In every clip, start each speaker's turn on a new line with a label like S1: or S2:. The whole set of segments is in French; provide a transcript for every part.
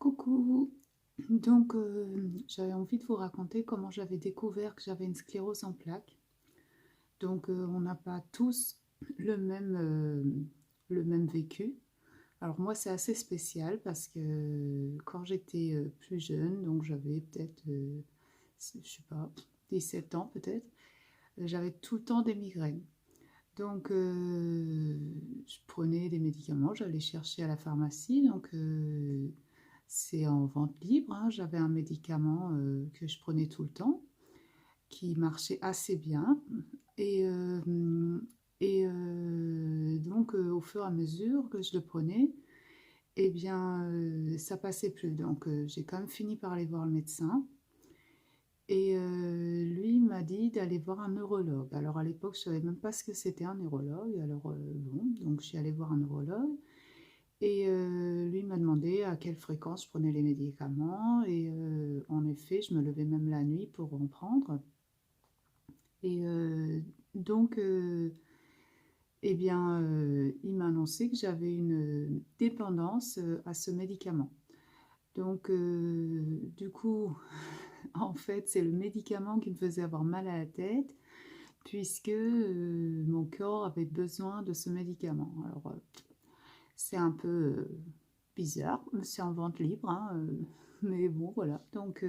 S1: Coucou. Donc, j'avais envie de vous raconter comment j'avais découvert que j'avais une sclérose en plaques. Donc, on n'a pas tous le même vécu. Alors moi, c'est assez spécial parce que quand j'étais plus jeune, donc j'avais peut-être, je sais pas, 17 ans peut-être, j'avais tout le temps des migraines. Donc, je prenais des médicaments, j'allais chercher à la pharmacie. Donc, c'est en vente libre, hein. J'avais un médicament que je prenais tout le temps, qui marchait assez bien. Et, donc, au fur et à mesure que je le prenais, eh bien, ça passait plus. Donc, j'ai quand même fini par aller voir le médecin. Et lui m'a dit d'aller voir un neurologue. Alors à l'époque, je ne savais même pas ce que c'était un neurologue. Alors bon, donc je suis allée voir un neurologue. Et lui m'a demandé à quelle fréquence je prenais les médicaments. Et en effet, je me levais même la nuit pour en prendre. Et donc, eh bien, il m'a annoncé que j'avais une dépendance à ce médicament. Donc, du coup, en fait, c'est le médicament qui me faisait avoir mal à la tête, puisque mon corps avait besoin de ce médicament. Alors, c'est un peu bizarre, c'est en vente libre, hein, mais bon, voilà. Donc,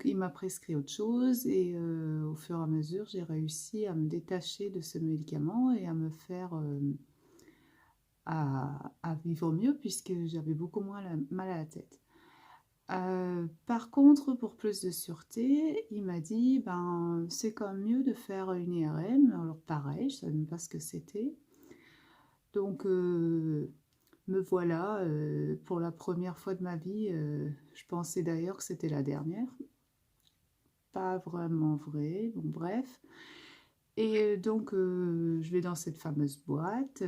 S1: il m'a prescrit autre chose, et au fur et à mesure, j'ai réussi à me détacher de ce médicament et à me faire à vivre mieux, puisque j'avais beaucoup moins mal à la tête. Par contre, pour plus de sûreté, il m'a dit, ben, c'est quand même mieux de faire une IRM. Alors pareil, je ne savais même pas ce que c'était. Donc, me voilà, pour la première fois de ma vie, je pensais d'ailleurs que c'était la dernière. Pas vraiment vrai, bon bref. Et donc, je vais dans cette fameuse boîte.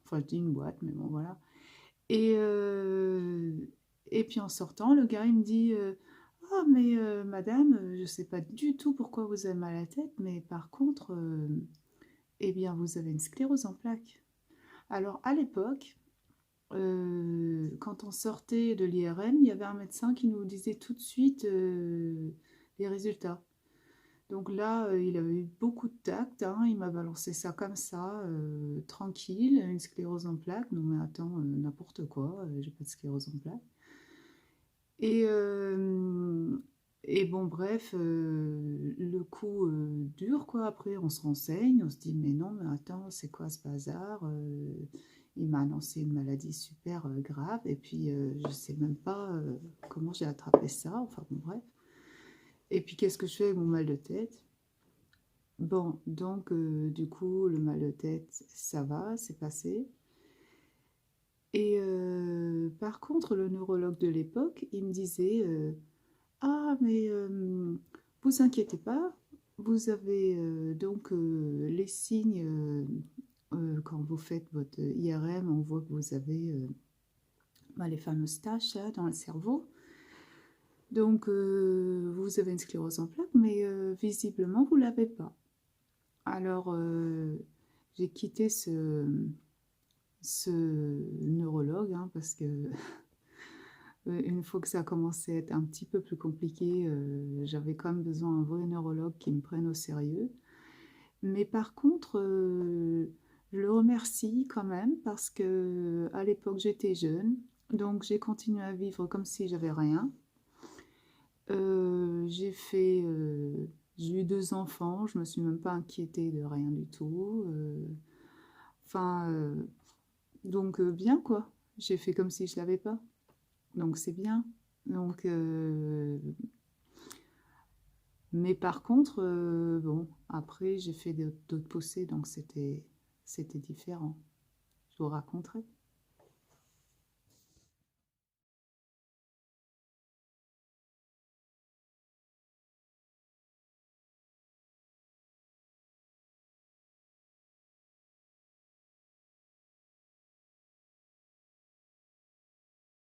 S1: Enfin, je dis une boîte, mais bon, voilà. Et, et puis en sortant, le gars, il me dit ah, mais madame, je ne sais pas du tout pourquoi vous avez mal à la tête, mais par contre, eh bien, vous avez une sclérose en plaques. Alors, à l'époque, quand on sortait de l'IRM, il y avait un médecin qui nous disait tout de suite les résultats. Donc là, il avait eu beaucoup de tact, hein. Il m'a balancé ça comme ça, tranquille, une sclérose en plaques. Non mais attends, n'importe quoi, j'ai pas de sclérose en plaques. Et, bon, bref, le coup dure, quoi. Après, on se renseigne, on se dit, mais non, mais attends, c'est quoi ce bazar? Il m'a annoncé une maladie super grave, et puis je sais même pas comment j'ai attrapé ça. Enfin, bon, bref. Et puis, qu'est-ce que je fais avec mon mal de tête? Bon, donc, du coup, le mal de tête, ça va, c'est passé. Et par contre, le neurologue de l'époque, il me disait ah, mais vous inquiétez pas, vous avez donc les signes, quand vous faites votre IRM, on voit que vous avez bah, les fameuses taches là, dans le cerveau. Donc, vous avez une sclérose en plaques, mais visiblement, vous ne l'avez pas. Alors, j'ai quitté ce neurologue, hein, parce que une fois que ça a commencé à être un petit peu plus compliqué, j'avais quand même besoin d'un vrai neurologue qui me prenne au sérieux. Mais par contre, je le remercie quand même parce que à l'époque j'étais jeune, donc j'ai continué à vivre comme si j'avais rien. J'ai fait, j'ai eu 2 enfants, je me suis même pas inquiétée de rien du tout. Enfin, donc bien quoi. J'ai fait comme si je l'avais pas. Donc c'est bien. Donc, mais par contre, bon, après j'ai fait d'autres poussées, donc c'était différent. Je vous raconterai.